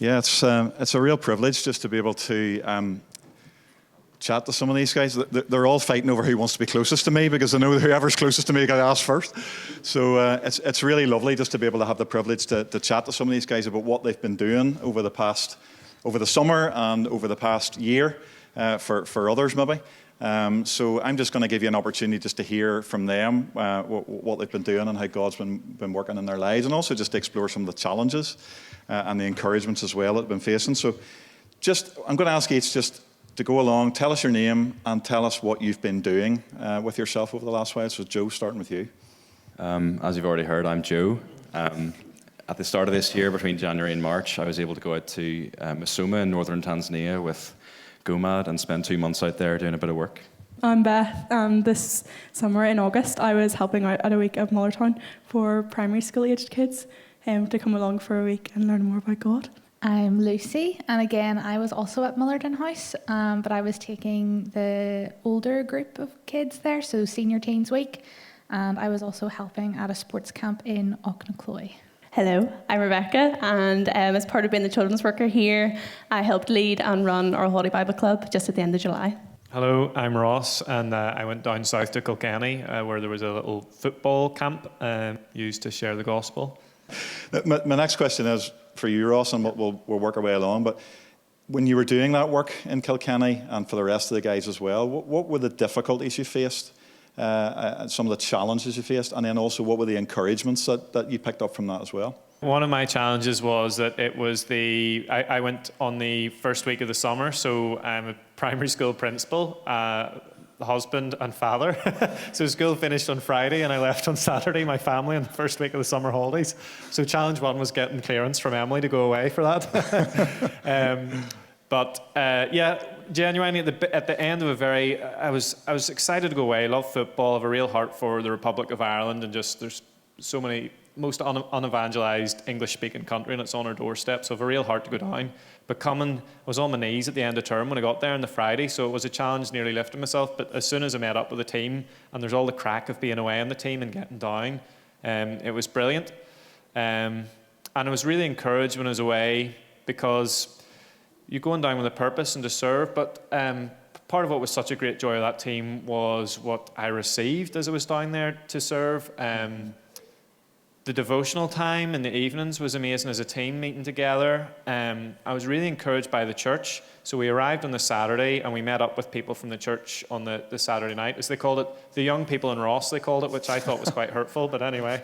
Yeah, it's a real privilege just to be able to chat to some of these guys. They're all fighting over who wants to be closest to me because I know that whoever's closest to me got asked first. So it's really lovely just to be able to have the privilege to chat to some of these guys about what they've been doing over the summer and over the past year for others maybe. So I'm just going to give you an opportunity just to hear from them what they've been doing and how God's been working in their lives, and also just to explore some of the challenges and the encouragements as well that they've been facing. So I'm going to ask each just to go along, tell us your name and tell us what you've been doing with yourself over the last while. So Joe, starting with you. As you've already heard, I'm Joe. At the start of this year, between January and March, I was able to go out to Musoma in northern Tanzania with GOMAD and spend 2 months out there doing a bit of work. I'm Beth, and this summer in August I was helping out at a week at Mullertown for primary school aged kids to come along for a week and learn more about God. I'm Lucy, and again I was also at Mullerton House, but I was taking the older group of kids there, so Senior Teens Week, and I was also helping at a sports camp in Aucknacloy. Hello, I'm Rebecca, and as part of being the children's worker here, I helped lead and run our Holiday Bible Club just at the end of July. Hello, I'm Ross, and I went down south to Kilkenny where there was a little football camp used to share the gospel. My next question is for you, Ross, and we'll work our way along, but when you were doing that work in Kilkenny, and for the rest of the guys as well, what were the difficulties you faced? Some of the challenges you faced, and then also what were the encouragements that you picked up from that as well? One of my challenges was that it was I went on the first week of the summer, so I'm a primary school principal, husband and father. So school finished on Friday and I left on Saturday, my family, on the first week of the summer holidays. So challenge one was getting clearance from Emily to go away for that. Genuinely at the end of I was excited to go away. I love football. I have a real heart for the Republic of Ireland, and just there's so many, most unevangelized English-speaking country, and it's on our doorstep. So I have a real heart to go down. But I was on my knees at the end of term when I got there on the Friday, so it was a challenge, nearly lifting myself. But as soon as I met up with the team, and there's all the crack of being away on the team and getting down, it was brilliant. And I was really encouraged when I was away, because you're going down with a purpose and to serve, but part of what was such a great joy of that team was what I received as I was down there to serve. The devotional time in the evenings was amazing as a team meeting together. I was really encouraged by the church. So we arrived on the Saturday and we met up with people from the church on the Saturday night, as they called it. The young people in Ross, they called it, which I thought was quite hurtful. But anyway,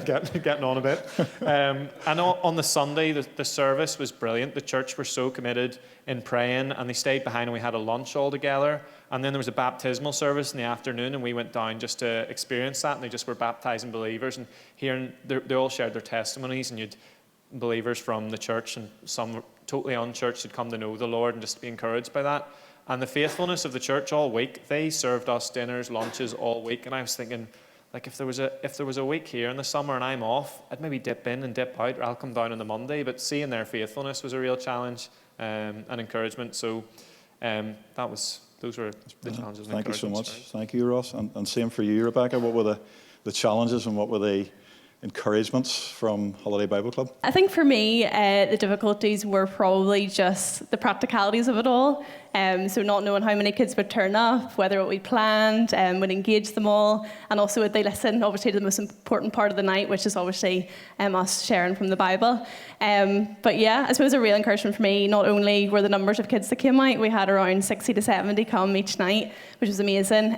getting on a bit. And on the Sunday, the service was brilliant. The church were so committed in praying, and they stayed behind and we had a lunch all together. And then there was a baptismal service in the afternoon, and we went down just to experience that, and they just were baptizing believers. And hearing, they all shared their testimonies, and you'd believers from the church and some totally unchurched had come to know the Lord, and just to be encouraged by that. And the faithfulness of the church all week, they served us dinners, lunches all week. And I was thinking, like, if there was a week here in the summer and I'm off, I'd maybe dip in and dip out, or I'll come down on the Monday. But seeing their faithfulness was a real challenge and encouragement. So those were the challenges. Thank you so much. Thank you, Ross. And same for you, Rebecca. What were the challenges and what were the encouragements from Holiday Bible Club? I think for me, the difficulties were probably just the practicalities of it all. So not knowing how many kids would turn up, whether what we planned would engage them all, and also would they listen, obviously, to the most important part of the night, which is obviously us sharing from the Bible. But yeah, I suppose a real encouragement for me, not only were the numbers of kids that came out, we had around 60 to 70 come each night, which was amazing.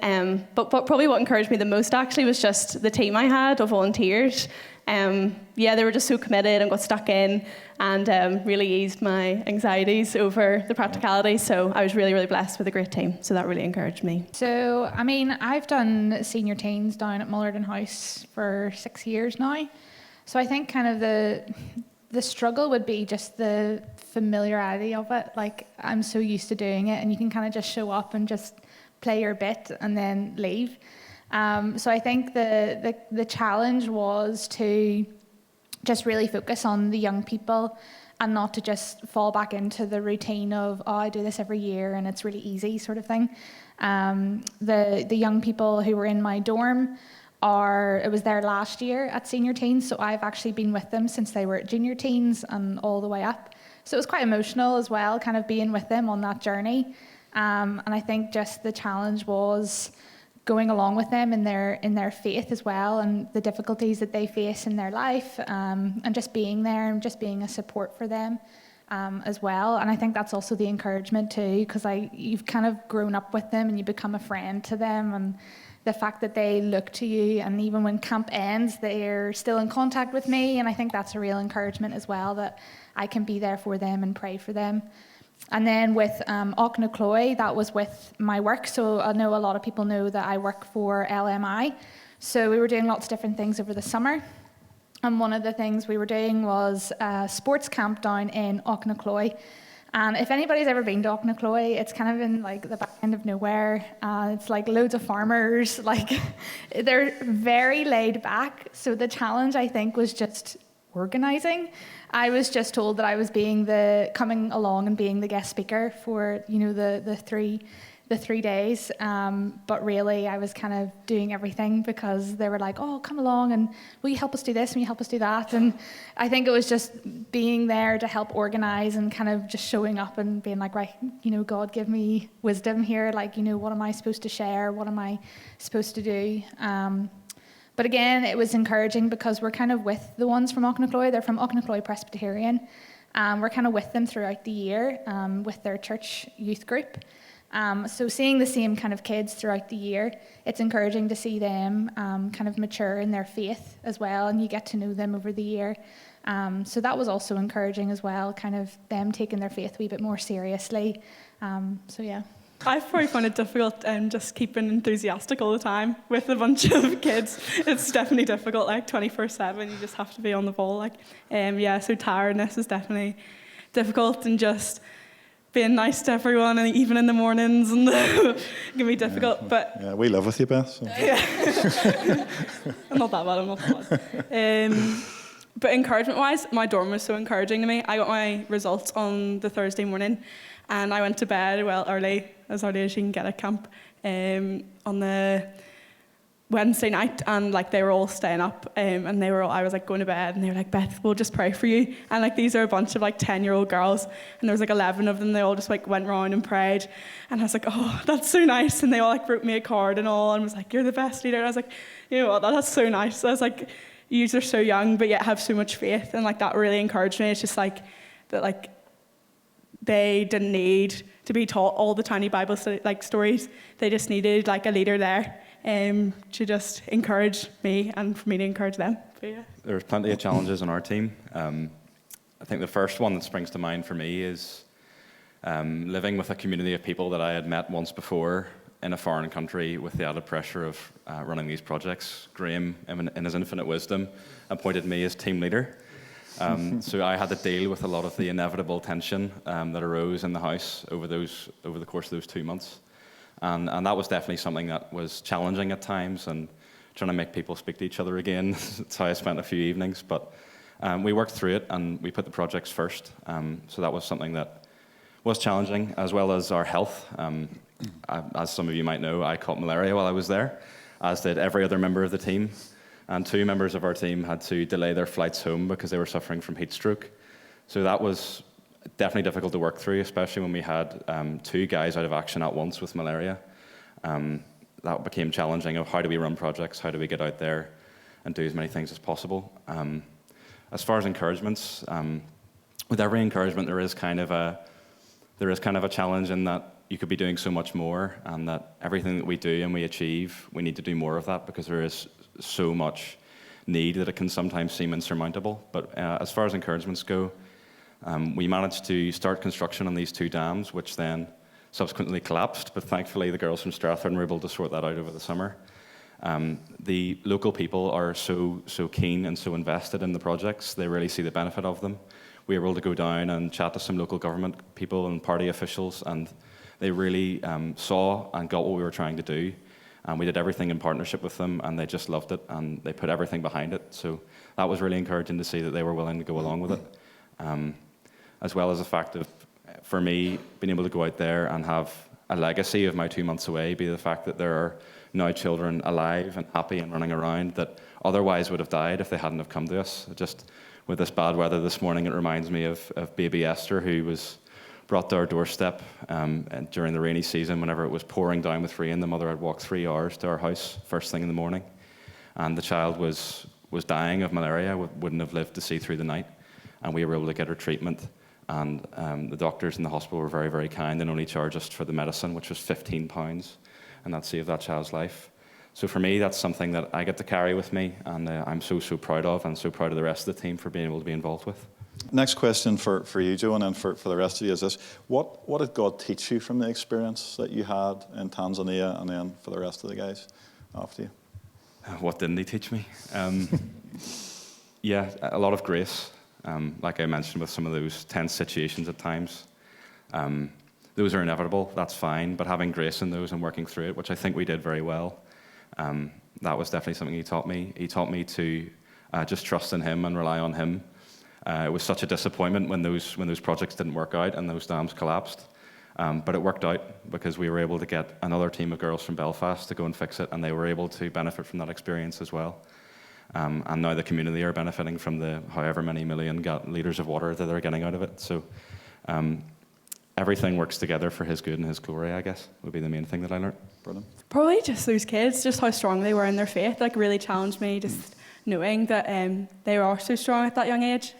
But probably what encouraged me the most actually was just the team I had of volunteers. They were just so committed and got stuck in, and really eased my anxieties over the practicality. So I was really, really blessed with a great team. So that really encouraged me. So, I mean, I've done senior teens down at Mullerton House for 6 years now. So I think kind of the struggle would be just the familiarity of it. Like, I'm so used to doing it, and you can kind of just show up and just play your bit and then leave. So I think the challenge was to just really focus on the young people and not to just fall back into the routine of, I do this every year and it's really easy sort of thing. The young people who were in my dorm it was their last year at senior teens, so I've actually been with them since they were at junior teens and all the way up. So it was quite emotional as well, kind of being with them on that journey. And I think just the challenge was going along with them in their faith as well, and the difficulties that they face in their life, and just being there and just being a support for them as well. And I think that's also the encouragement too, because you've kind of grown up with them and you become a friend to them, and the fact that they look to you, and even when camp ends, they're still in contact with me, and I think that's a real encouragement as well, that I can be there for them and pray for them. And then with Auchnachoy, that was with my work, so I know a lot of people know that I work for LMI, so we were doing lots of different things over the summer, and one of the things we were doing was a sports camp down in Auchnachoy. And if anybody's ever been to Auchnachoy, it's kind of in like the back end of nowhere. It's like loads of farmers. Like they're very laid back. So the challenge, I think, was just organising. I was just told that I was coming along and being the guest speaker for the 3 days. But really, I was kind of doing everything, because they were like, "Oh, come along, and will you help us do this? Will you help us do that?" And I think it was just being there to help organise and kind of just showing up and being like, "Right, God, give me wisdom here. Like, what am I supposed to share? What am I supposed to do?" But again, it was encouraging, because we're kind of with the ones from Auchnachoy. They're from Auchnachoy Presbyterian. We're kind of with them throughout the year with their church youth group. So seeing the same kind of kids throughout the year, it's encouraging to see them kind of mature in their faith as well, and you get to know them over the year. So that was also encouraging as well, kind of them taking their faith a wee bit more seriously. So yeah. I've probably found it difficult just keeping enthusiastic all the time with a bunch of kids. It's definitely difficult, like 24/7, you just have to be on the ball. So tiredness is definitely difficult, and just being nice to everyone, and even in the mornings, and it can be difficult. But we live with you, Beth. So. I'm not that bad. But encouragement-wise, my dorm was so encouraging to me. I got my results on the Thursday morning, and I went to bed early as you can get at camp, on the Wednesday night, and they were all staying up, and I was going to bed, and they were like, "Beth, we'll just pray for you." And these are a bunch of 10-year-old girls, and there was 11 of them. They all just went round and prayed, and I was like, "Oh, that's so nice." And they all wrote me a card and all, and was like, "You're the best leader." And I was like, "You know what? That's so nice." I was like, "You are so young, but yet have so much faith," and that really encouraged me. It's just that they didn't need to be taught all the tiny Bible stories. They just needed a leader there to just encourage me, and for me to encourage them. But, yeah. There's plenty of challenges on our team. I think the first one that springs to mind for me is living with a community of people that I had met once before in a foreign country, with the added pressure of running these projects. Graham, in his infinite wisdom, appointed me as team leader. So I had to deal with a lot of the inevitable tension that arose in the house over the course of those 2 months. And that was definitely something that was challenging at times, and trying to make people speak to each other again. That's how I spent a few evenings. But we worked through it, and we put the projects first. So that was something that was challenging, as well as our health. As some of you might know, I caught malaria while I was there, as did every other member of the team. And 2 members of our team had to delay their flights home because they were suffering from heat stroke. So that was definitely difficult to work through, especially when we had 2 guys out of action at once with malaria. That became challenging, of how do we run projects, how do we get out there and do as many things as possible. As far as encouragements, with every encouragement there is kind of a challenge in that you could be doing so much more, and that everything that we do and we achieve, we need to do more of that, because there is so much need that it can sometimes seem insurmountable. But as far as encouragements go, we managed to start construction on these 2 dams, which then subsequently collapsed, but thankfully the girls from Strathern were able to sort that out over the summer. The local people are so keen and so invested in the projects. They really see the benefit of them. We were able to go down and chat to some local government people and party officials, and they really saw and got what we were trying to do. And we did everything in partnership with them, and they just loved it, and they put everything behind it. So that was really encouraging to see that they were willing to go along with it. As well as the fact of, for me, being able to go out there and have a legacy of my 2 months away, be the fact that there are now children alive and happy and running around that otherwise would have died if they hadn't have come to us. Just with this bad weather this morning, it reminds me of baby Esther, who was brought to our doorstep and during the rainy season. Whenever it was pouring down with rain, the mother had walked 3 hours to our house first thing in the morning, and the child was dying of malaria, wouldn't have lived to see through the night, and we were able to get her treatment. And the doctors in the hospital were very, very kind and only charged us for the medicine, which was £15, and that saved that child's life. So for me, that's something that I get to carry with me, and I'm so proud of, and so proud of the rest of the team for being able to be involved with. Next question for you, Joe, and then for the rest of you is this. What did God teach you from the experience that you had in Tanzania, and then for the rest of the guys after you? What didn't he teach me? Yeah, a lot of grace. Like I mentioned, with some of those tense situations at times. Those are inevitable, that's fine, but having grace in those and working through it, which I think we did very well, that was definitely something he taught me. He taught me to just trust in him and rely on him. It was such a disappointment when those projects didn't work out and those dams collapsed. But it worked out because we were able to get another team of girls from Belfast to go and fix it, and they were able to benefit from that experience as well. And now the community are benefiting from the however many million litres of water that they're getting out of it. So everything works together for his good and his glory, I guess, would be the main thing that I learned. Brilliant. Probably just those kids, just how strong they were in their faith, like really challenged me, just knowing that they were so strong at that young age,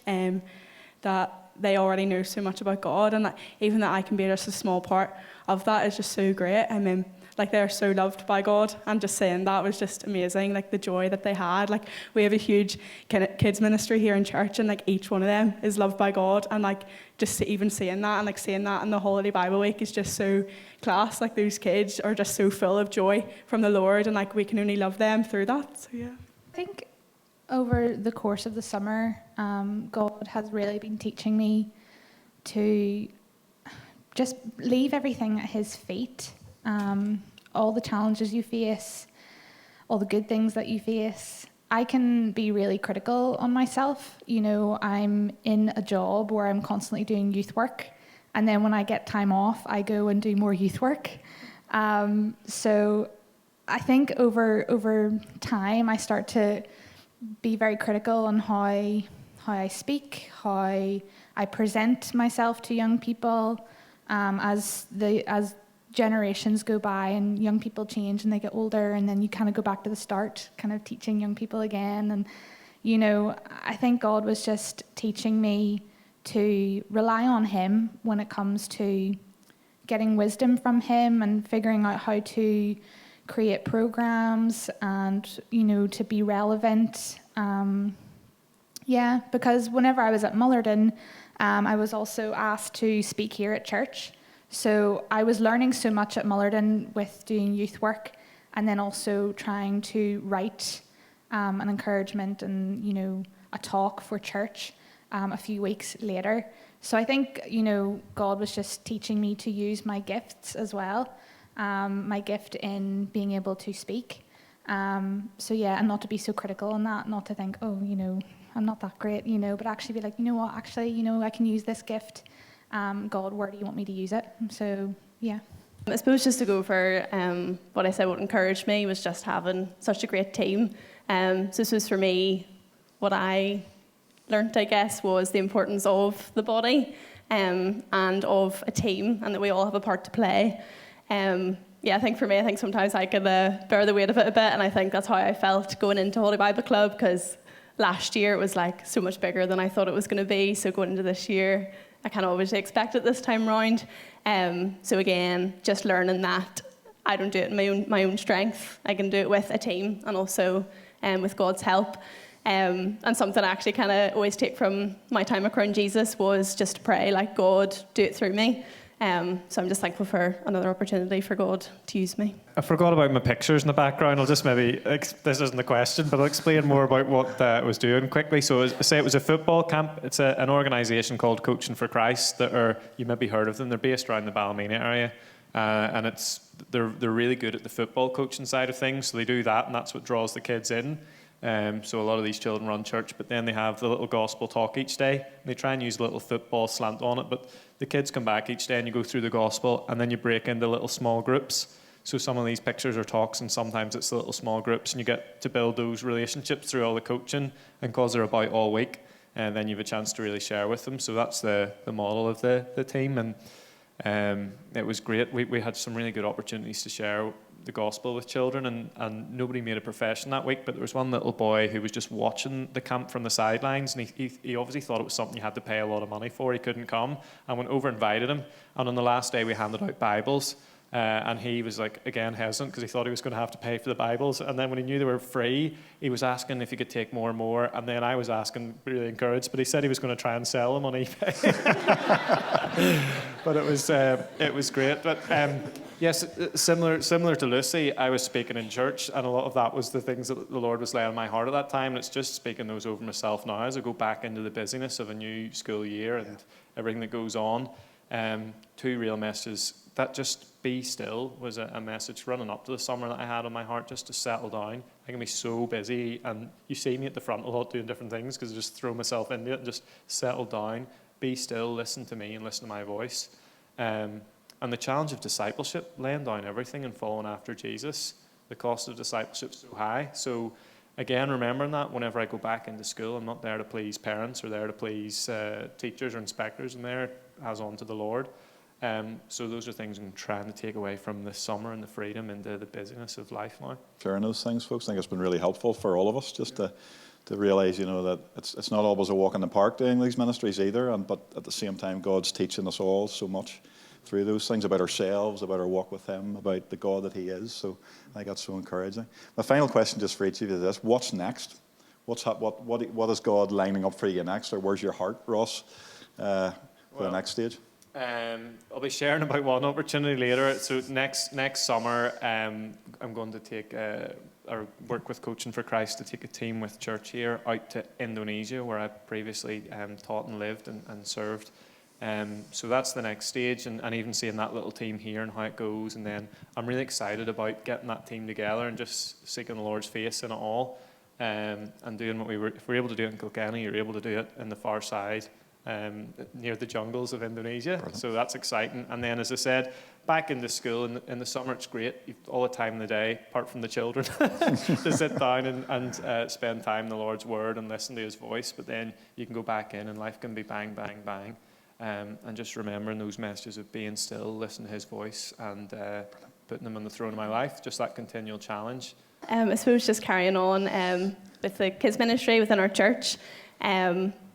that they already know so much about God, and that even that I can be just a small part of that is just so great. I mean, like, they're so loved by God, and just saying that was just amazing, like the joy that they had. Like, we have a huge kind of kids ministry here in church, and like each one of them is loved by God, and like just even seeing that and like seeing that in the Holiday Bible Week is just so class. Like, those kids are just so full of joy from the Lord, and like we can only love them through that. So yeah, I think over the course of the summer, God has really been teaching me to just leave everything at his feet. All the challenges you face, all the good things that you face. I can be really critical on myself. You know, I'm in a job where I'm constantly doing youth work, and then when I get time off, I go and do more youth work. So I think over time, I start to be very critical on how I speak, how I present myself to young people, as generations go by and young people change and they get older, and then you kind of go back to the start, kind of teaching young people again. And, you know, I think God was just teaching me to rely on him when it comes to getting wisdom from him and figuring out how to create programs and, you know, to be relevant. Because whenever I was at Mullerton, I was also asked to speak here at church. So I was learning so much at Mullerton with doing youth work, and then also trying to write an encouragement and, you know, a talk for church a few weeks later. So I think, you know, God was just teaching me to use my gifts as well, my gift in being able to speak. And not to be so critical on that, not to think, oh, you know, I'm not that great, you know, but actually be like, you know what, actually, you know, I can use this gift. God, where do you want me to use it? So, yeah. I suppose just to go for what I said, what encouraged me was just having such a great team. So this was for me, what I learnt, I guess, was the importance of the body and of a team, and that we all have a part to play. I think for me, I think sometimes I can bear the weight of it a bit, and I think that's how I felt going into Holy Bible Club, because last year it was like so much bigger than I thought it was going to be. So going into this year, I kind of obviously expect it this time round. So again, just learning that I don't do it in my own strength. I can do it with a team, and also with God's help. And something I actually kind of always take from my time at Crown Jesus was just to pray, like, God, do it through me. So I'm just thankful for another opportunity for God to use me. I forgot about my pictures in the background. I'll just maybe, this isn't the question, but I'll explain more about what I was doing quickly. So I say it was a football camp. It's an organisation called Coaching for Christ that are, you maybe heard of them, they're based around the Ballymena area. And they're really good at the football coaching side of things. So they do that, and that's what draws the kids in. So a lot of these children run church, but then they have the little gospel talk each day. And they try and use a little football slant on it, but the kids come back each day and you go through the gospel, and then you break into little small groups. So some of these pictures are talks, and sometimes it's the little small groups, and you get to build those relationships through all the coaching, and because they're about all week, and then you have a chance to really share with them. So that's the model of the team, and it was great. We had some really good opportunities to share the gospel with children, and nobody made a profession that week, but there was one little boy who was just watching the camp from the sidelines, and he obviously thought it was something you had to pay a lot of money for. He couldn't come. I went over and invited him, and on the last day we handed out Bibles, and he was like, again, hesitant because he thought he was going to have to pay for the Bibles. And then when he knew they were free, he was asking if he could take more and more. And then I was asking, really encouraged, but he said he was going to try and sell them on eBay. But it was great. But yes, similar to Lucy, I was speaking in church, and a lot of that was the things that the Lord was laying on my heart at that time. And it's just speaking those over myself now as I go back into the busyness of a new school year and everything that goes on. Two real messages. That just be still was a message running up to the summer that I had on my heart, just to settle down. I can be so busy, and you see me at the front a lot doing different things because I just throw myself into it and just settle down, be still, listen to me and listen to my voice. And the challenge of discipleship, laying down everything and following after Jesus, the cost of discipleship is so high. So again, remembering that whenever I go back into school, I'm not there to please parents or there to please teachers or inspectors. I'm there as unto the Lord. So those are things I'm trying to take away from this summer and the freedom into the busyness of life now. Sharing those things, folks, I think it's been really helpful for all of us just to realise, that it's not always a walk in the park doing these ministries either, but at the same time, God's teaching us all so much through those things about ourselves, about our walk with Him, about the God that He is. So I think that's so encouraging. My final question just for each of you is this: what's next? What is God lining up for you next, or where's your heart, Ross, for the next stage? I'll be sharing about one opportunity later. So next summer, I'm going to take or work with Coaching for Christ to take a team with church here out to Indonesia, where I previously taught and lived and served. So that's the next stage, and even seeing that little team here and how it goes. And then I'm really excited about getting that team together and just seeking the Lord's face in it all, and doing what if we're able to do it in Kilkenny, you're able to do it in the far side. Near the jungles of Indonesia. Brilliant. So that's exciting. And then, as I said, back into school in the summer, it's great. You've all the time in the day, apart from the children, to sit down and spend time in the Lord's Word and listen to His voice. But then you can go back in, and life can be bang, bang, bang. And just remembering those messages of being still, listening to His voice, and putting them on the throne of my life. Just that continual challenge. I suppose just carrying on with the kids ministry within our church.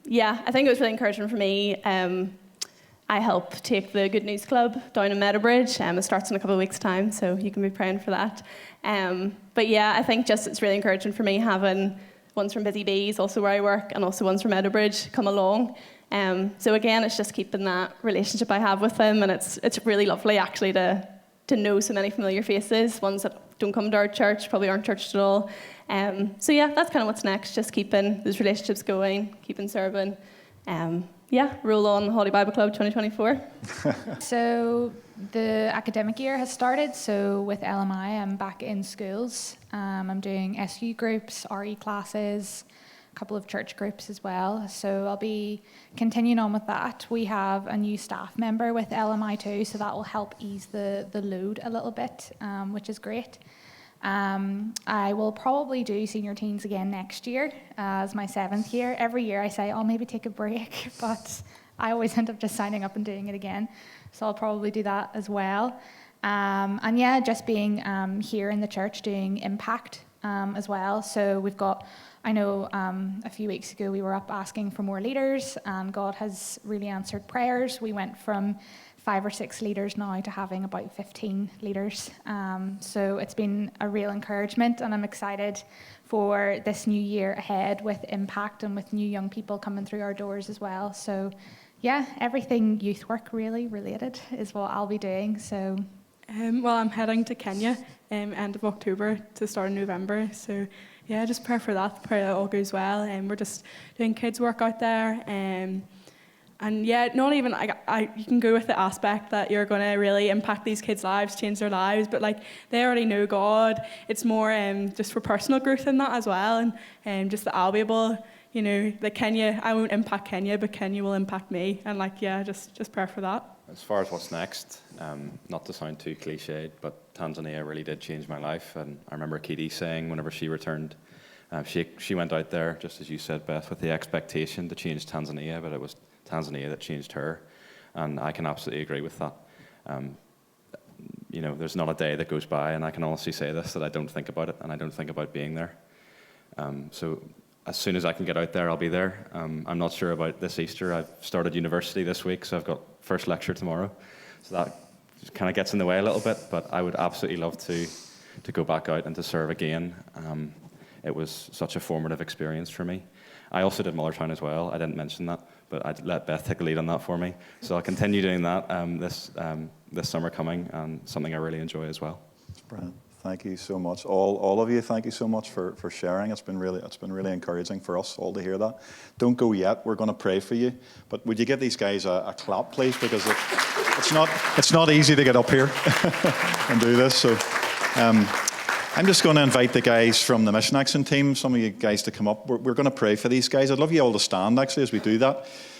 Yeah, I think it was really encouraging for me. I help take the Good News Club down in Meadowbridge. It starts in a couple of weeks' time, so you can be praying for that. But yeah, I think just it's really encouraging for me having ones from Busy Bees, also where I work, and also ones from Meadowbridge come along. So again, it's just keeping that relationship I have with them, and it's really lovely actually to know so many familiar faces, ones that don't come to our church, probably aren't churched at all. So yeah, that's kind of what's next, just keeping those relationships going, keeping serving. Roll on Holy Bible Club 2024. So the academic year has started, so with LMI I'm back in schools. I'm doing SU groups, RE classes, a couple of church groups as well, so I'll be continuing on with that. We have a new staff member with LMI too, so that will help ease the load a little bit, which is great. I will probably do senior teens again next year as my 7th year. Every year I say I'll maybe take a break, but I always end up just signing up and doing it again, so I'll probably do that as well. And yeah, just being here in the church doing impact as well. So we've got, I know a few weeks ago we were up asking for more leaders, and God has really answered prayers. We went from 5 or 6 leaders now to having about 15 leaders. So it's been a real encouragement, and I'm excited for this new year ahead with impact and with new young people coming through our doors as well. So yeah, everything youth work really related is what I'll be doing. So well, I'm heading to Kenya end of October to start in November. So yeah, just pray for that. Pray that all goes well. We're just doing kids work out there. And yeah, not even, you can go with the aspect that you're going to really impact these kids' lives, change their lives, but like they already know God. It's more just for personal growth in that as well, and just that I'll be able, the Kenya, I won't impact Kenya, but Kenya will impact me, and just pray for that. As far as what's next, not to sound too cliched, but Tanzania really did change my life. And I remember Katie saying whenever she returned, she went out there, just as you said, Beth, with the expectation to change Tanzania, but it was Tanzania that changed her. And I can absolutely agree with that. There's not a day that goes by, and I can honestly say this, that I don't think about it, and I don't think about being there. So as soon as I can get out there, I'll be there. I'm not sure about this Easter. I've started university this week, so I've got first lecture tomorrow. So that just kind of gets in the way a little bit, but I would absolutely love to go back out and to serve again. It was such a formative experience for me. I also did Mullertown as well. I didn't mention that, but I'd let Beth take the lead on that for me. So I'll continue doing that this summer coming, and something I really enjoy as well. That's brilliant. Thank you so much, all of you. Thank you so much for sharing. It's been really encouraging for us all to hear that. Don't go yet. We're going to pray for you, but would you give these guys a clap, please? Because it's not easy to get up here and do this. So. I'm just going to invite the guys from the Mission Action team, some of you guys to come up. We're going to pray for these guys. I'd love you all to stand, actually, as we do that.